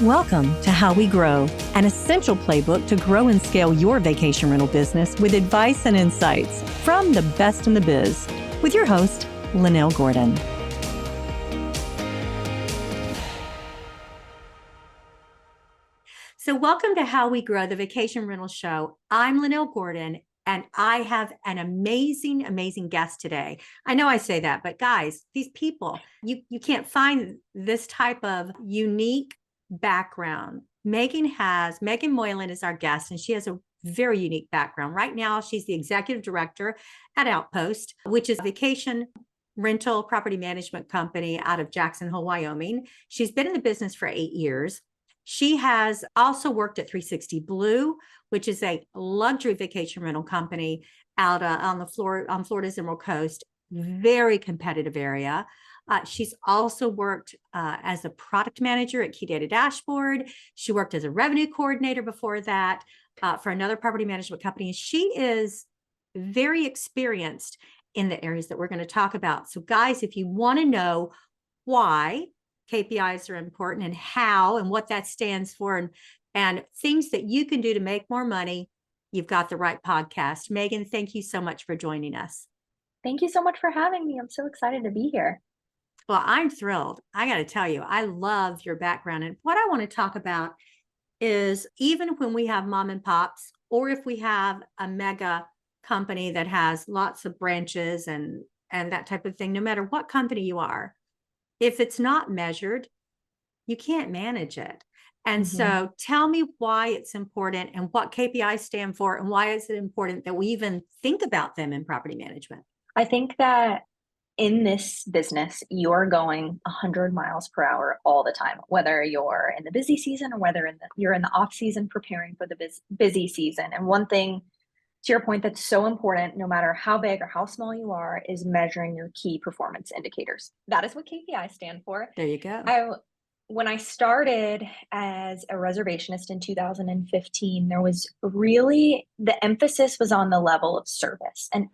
Welcome to How We Grow, an essential playbook to grow and scale your vacation rental business with advice and insights from the best in the biz, with your host, Lynell Gordon. So welcome to How We Grow, the Vacation Rental Show. I'm Lynell Gordon, and I have an amazing, amazing guest today. I know I say that, but guys, these people, you can't find this type of unique background. Meaghan Moylan is our guest, and she has a very unique background. Right now, she's the executive director at Outpost, which is a vacation rental property management company out of Jackson Hole, Wyoming. She's been in the business for 8 years. She has also worked at 360 Blue, which is a luxury vacation rental company out on Florida's Emerald Coast, very competitive area. She's also worked as a product manager at Key Data Dashboard. She worked as a revenue coordinator before that for another property management company. She is very experienced in the areas that we're going to talk about. So guys, if you want to know why KPIs are important and how and what that stands for and things that you can do to make more money, you've got the right podcast. Meaghan, thank you so much for joining us. Thank you so much for having me. I'm so excited to be here. Well, I'm thrilled. I got to tell you, I love your background. And what I want to talk about is even when we have mom and pops, or if we have a mega company that has lots of branches and that type of thing, no matter what company you are, if it's not measured, you can't manage it. And so tell me why it's important and what KPIs stand for and why is it important that we even think about them in property management? I think that in this business, you're going 100 miles per hour all the time, whether you're in the busy season or whether you're in the off season preparing for the busy season. And one thing, to your point, that's so important, no matter how big or how small you are, is measuring your key performance indicators. That is what KPIs stand for. There you go. When I started as a reservationist in 2015, there was really, the emphasis was on the level of service, and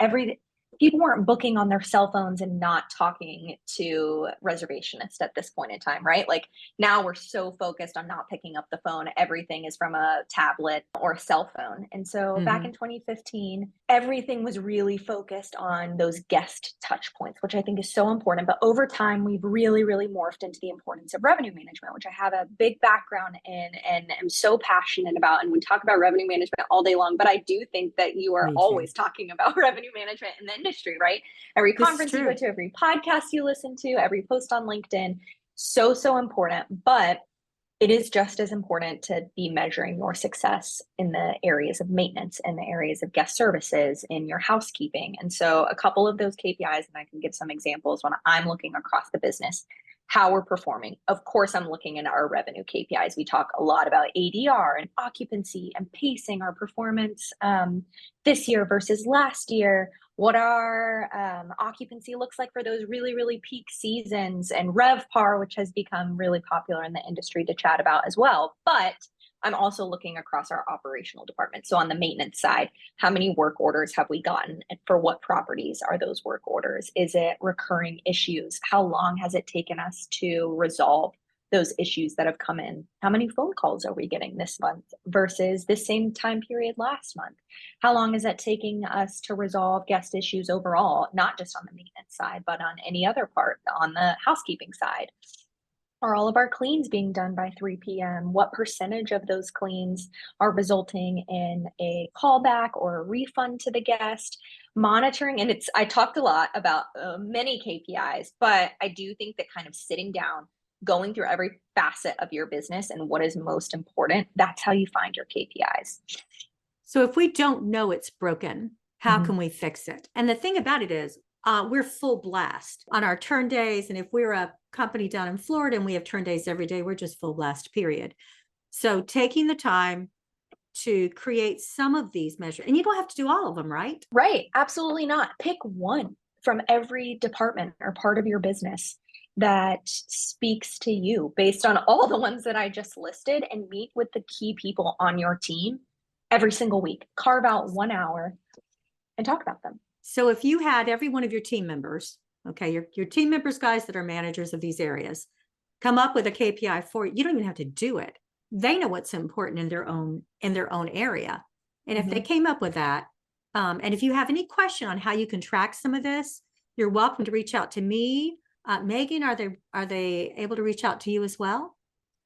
people weren't booking on their cell phones and not talking to reservationists at this point in time, right? Like now we're so focused on not picking up the phone. Everything is from a tablet or a cell phone. And so back in 2015, everything was really focused on those guest touch points, which I think is so important. But over time, we've really, really morphed into the importance of revenue management, which I have a big background in and am so passionate about. And we talk about revenue management all day long, but I do think that you are always talking about revenue management in the industry, right? Every conference you go to, every podcast you listen to, every post on LinkedIn, so important. But it is just as important to be measuring your success in the areas of maintenance and the areas of guest services in your housekeeping. And so a couple of those KPIs, and I can give some examples when I'm looking across the business, how we're performing. Of course, I'm looking at our revenue KPIs. We talk a lot about ADR and occupancy and pacing our performance this year versus last year, what our occupancy looks like for those really, really peak seasons, and RevPAR, which has become really popular in the industry to chat about as well. But I'm also looking across our operational department. So on the maintenance side, how many work orders have we gotten? And for what properties are those work orders? Is it recurring issues? How long has it taken us to resolve those issues that have come in? How many phone calls are we getting this month versus the same time period last month? How long is it taking us to resolve guest issues overall, not just on the maintenance side, but on any other part, on the housekeeping side? Are all of our cleans being done by 3 p.m.? What percentage of those cleans are resulting in a callback or a refund to the guest? Monitoring, and I talked a lot about many KPIs, but I do think that kind of sitting down, going through every facet of your business and what is most important, that's how you find your KPIs. So if we don't know it's broken, how can we fix it? And the thing about it is, we're full blast on our turn days. And if we're a company down in Florida and we have turn days every day, we're just full blast, period. So taking the time to create some of these measures, and you don't have to do all of them, right? Right. Absolutely not. Pick one from every department or part of your business that speaks to you based on all the ones that I just listed, and meet with the key people on your team every single week. Carve out 1 hour and talk about them. So if you had every one of your team members, okay, your team members, guys that are managers of these areas, come up with a KPI for you. You don't even have to do it. They know what's important in their own area. And if they came up with that, and if you have any question on how you can track some of this, you're welcome to reach out to me. Meaghan, are they able to reach out to you as well?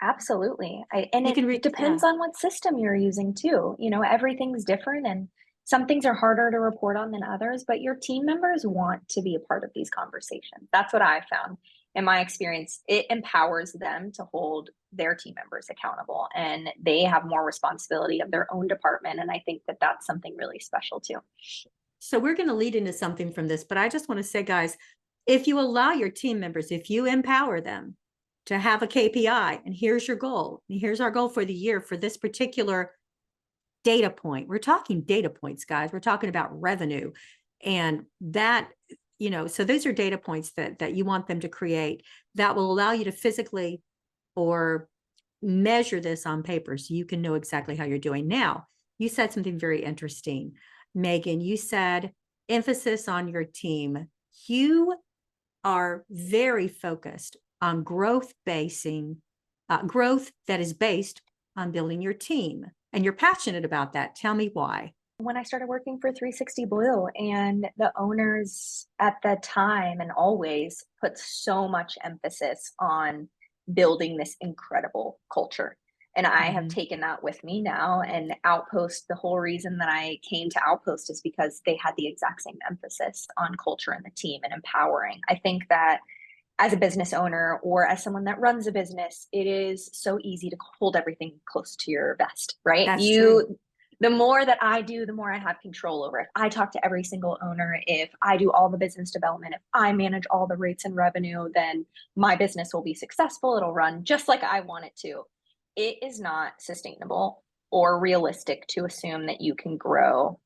Absolutely. It depends on what system you're using too. You know, everything's different and some things are harder to report on than others, but your team members want to be a part of these conversations. That's what I found in my experience. It empowers them to hold their team members accountable and they have more responsibility of their own department. And I think that that's something really special too. So we're going to lead into something from this, but I just want to say, guys, if you allow your team members, if you empower them to have a KPI, and here's your goal, and here's our goal for the year for this particular data point. We're talking data points, guys. We're talking about revenue. And that, so those are data points that you want them to create that will allow you to physically or measure this on paper so you can know exactly how you're doing. Now, you said something very interesting, Meaghan. You said emphasis on your team. You are very focused on growth that is based on building your team. And you're passionate about that. Tell me why. When I started working for 360 Blue, and the owners at the time and always put so much emphasis on building this incredible culture. And I have taken that with me now. And Outpost, the whole reason that I came to Outpost is because they had the exact same emphasis on culture and the team and empowering. I think that as a business owner or as someone that runs a business, it is so easy to hold everything close to your vest, right? That's true. The more that I do, the more I have control over it. I talk to every single owner. If I do all the business development, if I manage all the rates and revenue, then my business will be successful. It'll run just like I want it to. It is not sustainable or realistic to assume that you can grow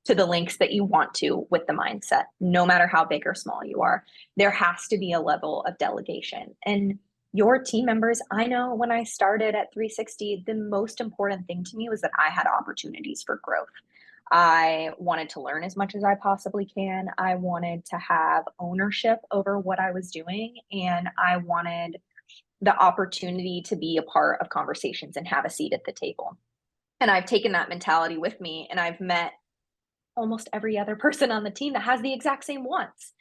to the lengths that you want to with the mindset, no matter how big or small you are. There has to be a level of delegation. And your team members, I know when I started at 360, the most important thing to me was that I had opportunities for growth. I wanted to learn as much as I possibly can. I wanted to have ownership over what I was doing. And I wanted the opportunity to be a part of conversations and have a seat at the table. And I've taken that mentality with me, and I've met almost every other person on the team that has the exact same wants.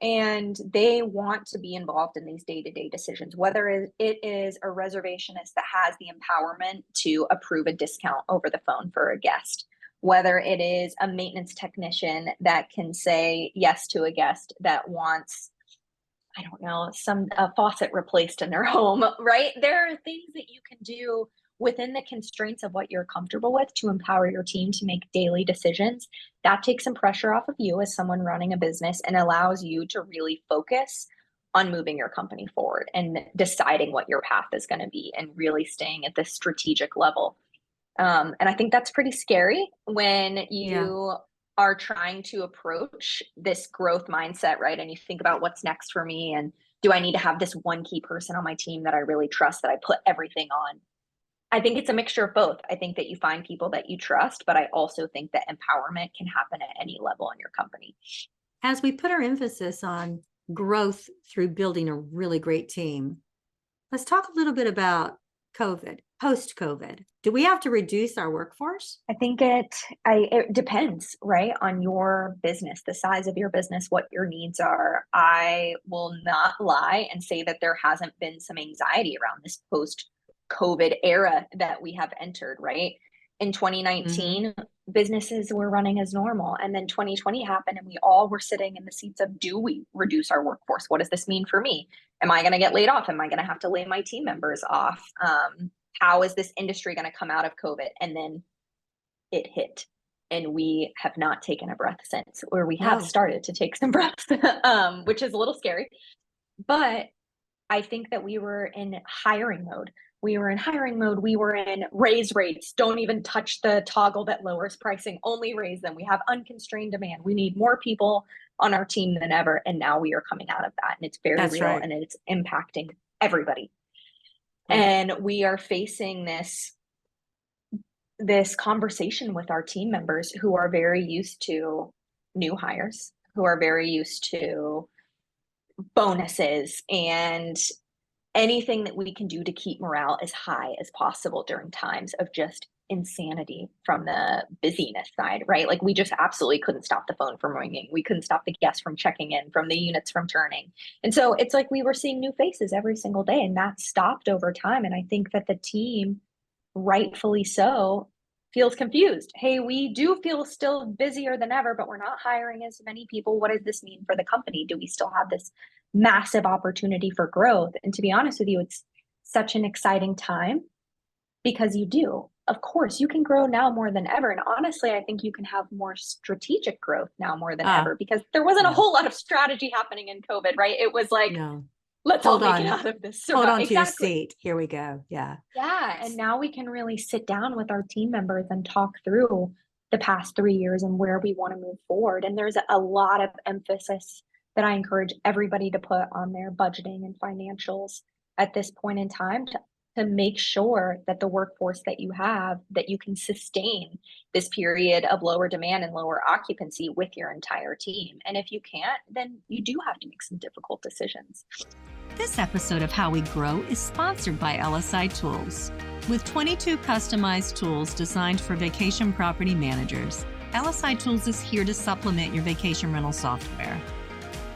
And they want to be involved in these day-to-day decisions, whether it is a reservationist that has the empowerment to approve a discount over the phone for a guest, whether it is a maintenance technician that can say yes to a guest that wants, I don't know, a faucet replaced in their home, right? There are things that you can do within the constraints of what you're comfortable with to empower your team to make daily decisions. That takes some pressure off of you as someone running a business and allows you to really focus on moving your company forward and deciding what your path is going to be and really staying at this strategic level. And I think that's pretty scary when you are trying to approach this growth mindset, right? And you think about what's next for me, and do I need to have this one key person on my team that I really trust, that I put everything on? I think it's a mixture of both. I think that you find people that you trust, but I also think that empowerment can happen at any level in your company. As we put our emphasis on growth through building a really great team, let's talk a little bit about COVID, post-COVID. Do we have to reduce our workforce? I think it depends, right, on your business, the size of your business, what your needs are. I will not lie and say that there hasn't been some anxiety around this post-COVID era that we have entered, right? In 2019, businesses were running as normal. And then 2020 happened and we all were sitting in the seats of, do we reduce our workforce? What does this mean for me? Am I going to get laid off? Am I going to have to lay my team members off? How is this industry going to come out of COVID? And then it hit. And we have not taken a breath since, or we have started to take some breaths, which is a little scary. But I think that we were in hiring mode. We were in raise rates. Don't even touch the toggle that lowers pricing, only raise them. We have unconstrained demand. We need more people on our team than ever. And now we are coming out of that. And it's very real, and it's impacting everybody. And we are facing this conversation with our team members who are very used to new hires, who are very used to bonuses and anything that we can do to keep morale as high as possible during times of just insanity from the busyness side, right? Like we just absolutely couldn't stop the phone from ringing. We couldn't stop the guests from checking in, from the units from turning. And so it's like we were seeing new faces every single day, and that stopped over time. And I think that the team, rightfully so, feels confused. Hey, we do feel still busier than ever, but we're not hiring as many people. What does this mean for the company? Do we still have this massive opportunity for growth? And to be honest with you, it's such an exciting time because you do. Of course, you can grow now more than ever. And honestly, I think you can have more strategic growth now more than ever because there wasn't a Yeah. whole lot of strategy happening in COVID, right? It was like, No. let's all Hold make it on. out of this. Hold on to your Exactly. seat. Here we go. Yeah. Yeah. And now we can really sit down with our team members and talk through the past 3 years and where we want to move forward. And there's a lot of emphasis that I encourage everybody to put on their budgeting and financials at this point in time to make sure that the workforce that you have, that you can sustain this period of lower demand and lower occupancy with your entire team. And if you can't, then you do have to make some difficult decisions. This episode of How We Grow is sponsored by LSI Tools. With 22 customized tools designed for vacation property managers, LSI Tools is here to supplement your vacation rental software.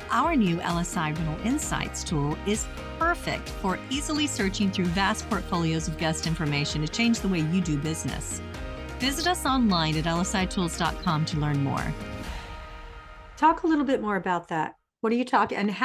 Our new LSI Rental Insights tool is perfect for easily searching through vast portfolios of guest information to change the way you do business. Visit us online at lsitools.com to learn more. Talk a little bit more about that. What are you talking and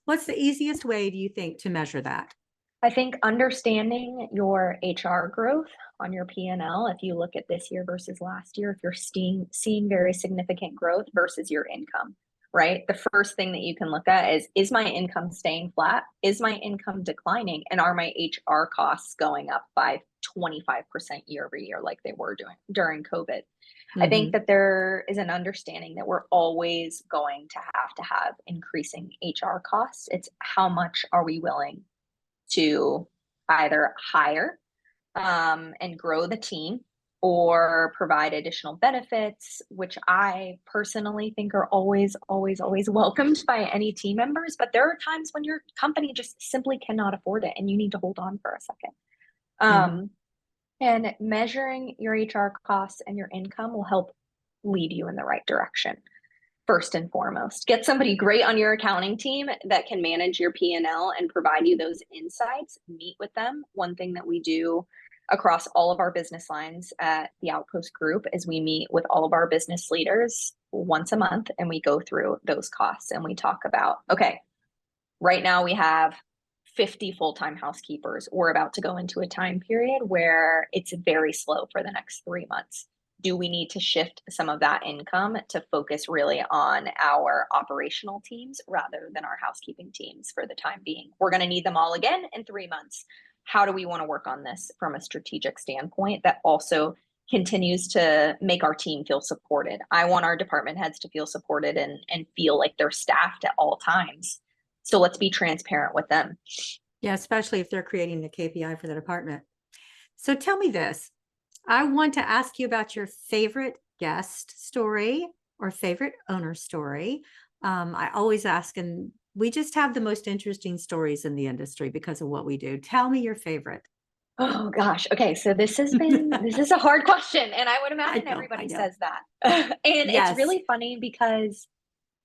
what's the easiest way do you think to measure that? I think understanding your HR growth on your P&L, if you look at this year versus last year, if you're seeing very significant growth versus your income, right? The first thing that you can look at is my income staying flat? Is my income declining? And are my HR costs going up by 25% year over year like they were doing during COVID? I think that there is an understanding that we're always going to have increasing HR costs. It's how much are we willing to either hire and grow the team or provide additional benefits, which I personally think are always, always, always welcomed by any team members. But there are times when your company just simply cannot afford it and you need to hold on for a second. And measuring your HR costs and your income will help lead you in the right direction. First and foremost, get somebody great on your accounting team that can manage your P&L and provide you those insights. Meet with them. One thing that we do across all of our business lines at the Outpost group is we meet with all of our business leaders once a month and we go through those costs and we talk about, okay, right now we have 50 full-time housekeepers. We're about to go into a time period where it's very slow for the next 3 months. Do we need to shift some of that income to focus really on our operational teams rather than our housekeeping teams for the time being? We're going to need them all again in 3 months. How do we want to work on this from a strategic standpoint that also continues to make our team feel supported? I want our department heads to feel supported and feel like they're staffed at all times. So let's be transparent with them. Yeah, especially if they're creating the KPI for the department. So tell me this. I want to ask you about your favorite guest story or favorite owner story. I always ask, and we just have the most interesting stories in the industry because of what we do. Tell me your favorite. Oh gosh. Okay. So this is a hard question. And I would imagine everybody says that. And Yes. It's really funny because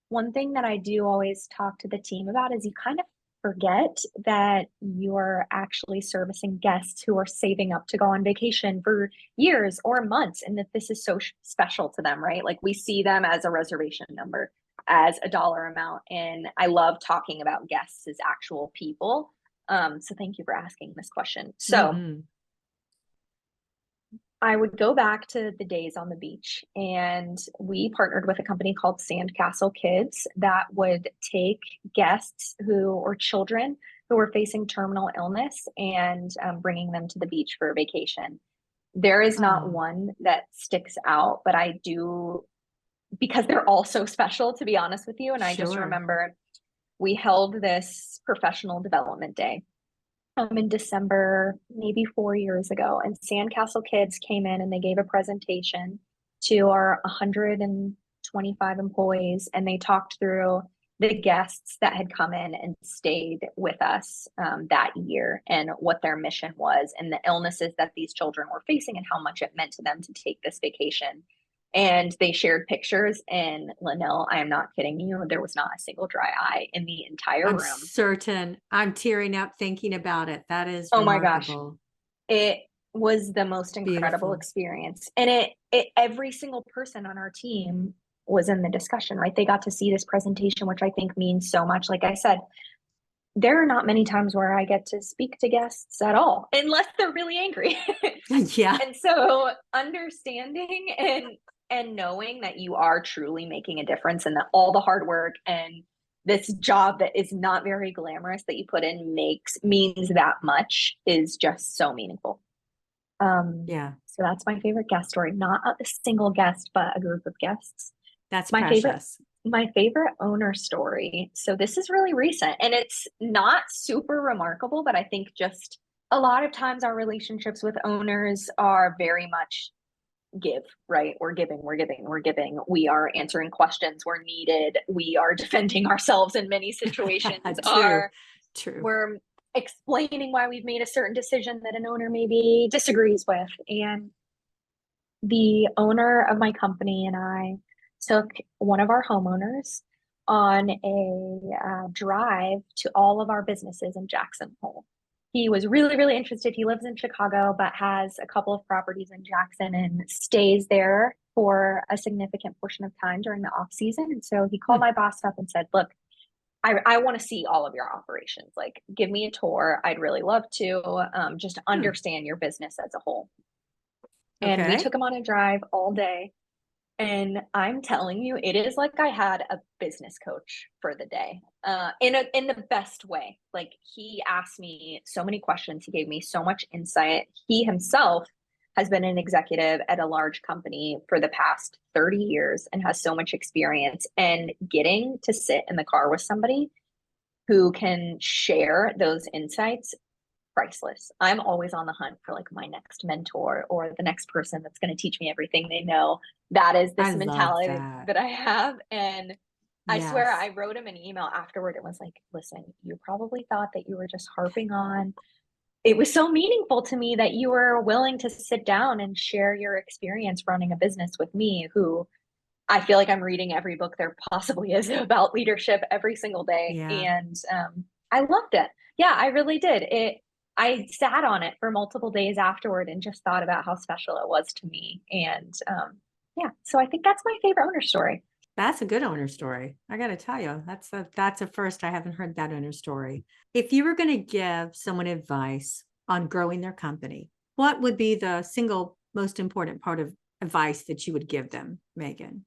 one thing that I do always talk to the team about is you kind of forget that you're actually servicing guests who are saving up to go on vacation for years or months, and that this is so special to them, right? Like we see them as a reservation number, as a dollar amount. And I love talking about guests as actual people. So thank you for asking this question. So I would go back to the days on the beach, and we partnered with a company called Sandcastle Kids that would take guests or children who were facing terminal illness and bringing them to the beach for a vacation. There is not one that sticks out, but I do, because they're all so special, to be honest with you. And I just remember we held this professional development day in December, maybe 4 years ago, and Sandcastle Kids came in and they gave a presentation to our 125 employees, and they talked through the guests that had come in and stayed with us that year, and what their mission was, and the illnesses that these children were facing, and how much it meant to them to take this vacation. And they shared pictures, and Lynell, I am not kidding you, there was not a single dry eye in the entire I'm room. certain. I'm tearing up thinking about it. That is Oh my gosh. remarkable. It was the most incredible Beautiful. experience. And it every single person on our team was in the discussion, right? They got to see this presentation, which I think means so much. Like I said, there are not many times where I get to speak to guests at all, unless they're really angry. Yeah. And so understanding and knowing that you are truly making a difference, and that all the hard work and this job that is not very glamorous that you put in means that much is just so meaningful. Yeah. So that's my favorite guest story. Not a single guest, but a group of guests. That's My precious. My favorite owner story. So this is really recent, and it's not super remarkable, but I think just a lot of times our relationships with owners are very much give, right? We're giving, we're giving, we're giving. We are answering questions where needed. We are defending ourselves in many situations. True. We're explaining why we've made a certain decision that an owner maybe disagrees with. And the owner of my company and I took one of our homeowners on a drive to all of our businesses in Jackson Hole. He was really, really interested. He lives in Chicago, but has a couple of properties in Jackson and stays there for a significant portion of time during the off season. And so he called my boss up and said, look, I want to see all of your operations. Like, give me a tour. I'd really love to just understand your business as a whole. And we took him on a drive all day. And I'm telling you, it is like I had a business coach for the day, in the best way. Like, he asked me so many questions. He gave me so much insight. He himself has been an executive at a large company for the past 30 years and has so much experience. And getting to sit in the car with somebody who can share those insights, priceless. I'm always on the hunt for like my next mentor or the next person that's going to teach me everything they know. That is this mentality that I have. And I swear I wrote him an email afterward. It was like, listen, you probably thought that you were just harping on. It was so meaningful to me that you were willing to sit down and share your experience running a business with me, who I feel like I'm reading every book there possibly is about leadership every single day. Yeah. And I loved it. Yeah, I really did. I sat on it for multiple days afterward and just thought about how special it was to me. And so I think that's my favorite owner story. That's a good owner story. I got to tell you, that's a first. I haven't heard that owner story. If you were going to give someone advice on growing their company, what would be the single most important part of advice that you would give them, Meaghan?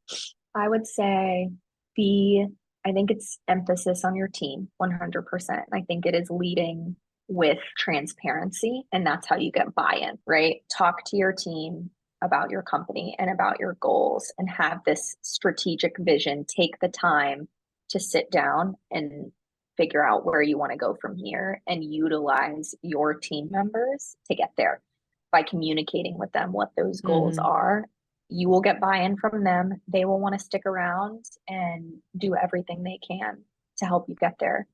I would say I think it's emphasis on your team, 100%. I think it is leading with transparency, and that's how you get buy-in, right? Talk to your team about your company and about your goals, and have this strategic vision. Take the time to sit down and figure out where you want to go from here, and utilize your team members to get there by communicating with them what those goals are. You will get buy-in from them. They will want to stick around and do everything they can to help you get there.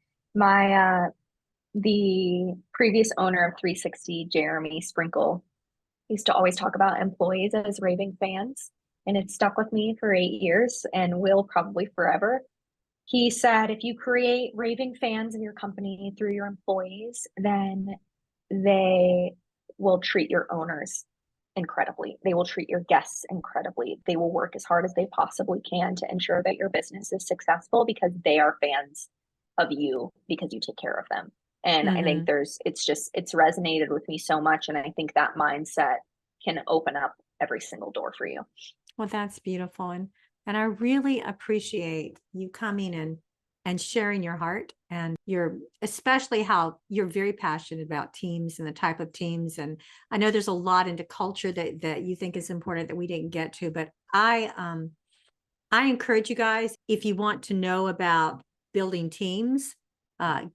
The previous owner of 360, Jeremy Sprinkle, used to always talk about employees as raving fans, and it stuck with me for 8 years and will probably forever. He said, if you create raving fans in your company through your employees, then they will treat your owners incredibly. They will treat your guests incredibly. They will work as hard as they possibly can to ensure that your business is successful, because they are fans of you because you take care of them. And I think it's resonated with me so much. And I think that mindset can open up every single door for you. Well, that's beautiful. And I really appreciate you coming and sharing your heart, and especially how you're very passionate about teams and the type of teams. And I know there's a lot into culture that you think is important that we didn't get to, but I encourage you guys, if you want to know about building teams,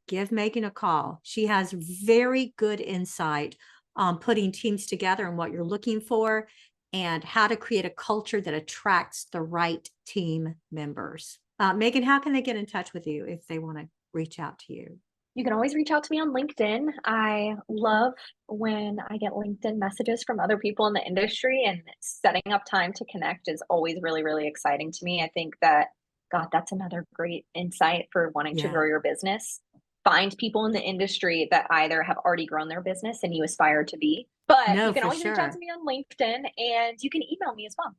give Meaghan a call. She has very good insight on putting teams together and what you're looking for, and how to create a culture that attracts the right team members. Meaghan, how can they get in touch with you if they want to reach out to you? You can always reach out to me on LinkedIn. I love when I get LinkedIn messages from other people in the industry, and setting up time to connect is always really, really exciting to me. I think that, God, that's another great insight for wanting to Yeah. grow your business. Find people in the industry that either have already grown their business and you aspire to be, but No, you can for always reach out sure. to me on LinkedIn, and you can email me as well.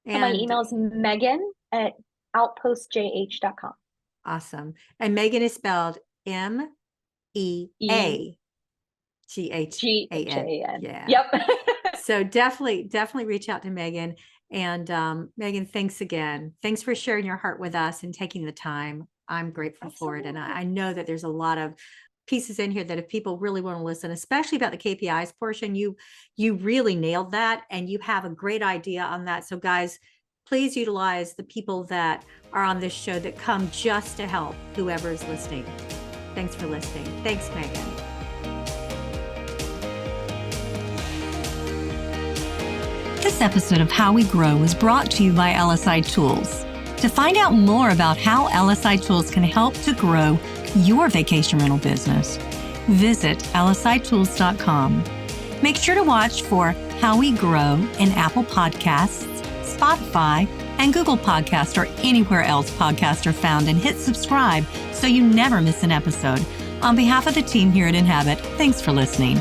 And my And email is Meaghan at outpostjh.com. awesome. And Meaghan is spelled MEAGHAN. Ghan. Yeah. Yep. So definitely reach out to Meaghan. And Meaghan, thanks again. Thanks for sharing your heart with us and taking the time. I'm grateful for it. And I know that there's a lot of pieces in here that if people really want to listen, especially about the KPIs portion, you really nailed that, and you have a great idea on that. So guys, please utilize the people that are on this show that come just to help whoever is listening. Thanks for listening. Thanks, Meaghan. This episode of How We Grow was brought to you by LSI Tools. To find out more about how LSI Tools can help to grow your vacation rental business, visit lsitools.com. Make sure to watch for How We Grow in Apple Podcasts, Spotify, and Google Podcasts, or anywhere else podcasts are found, and hit subscribe so you never miss an episode. On behalf of the team here at Inhabit, thanks for listening.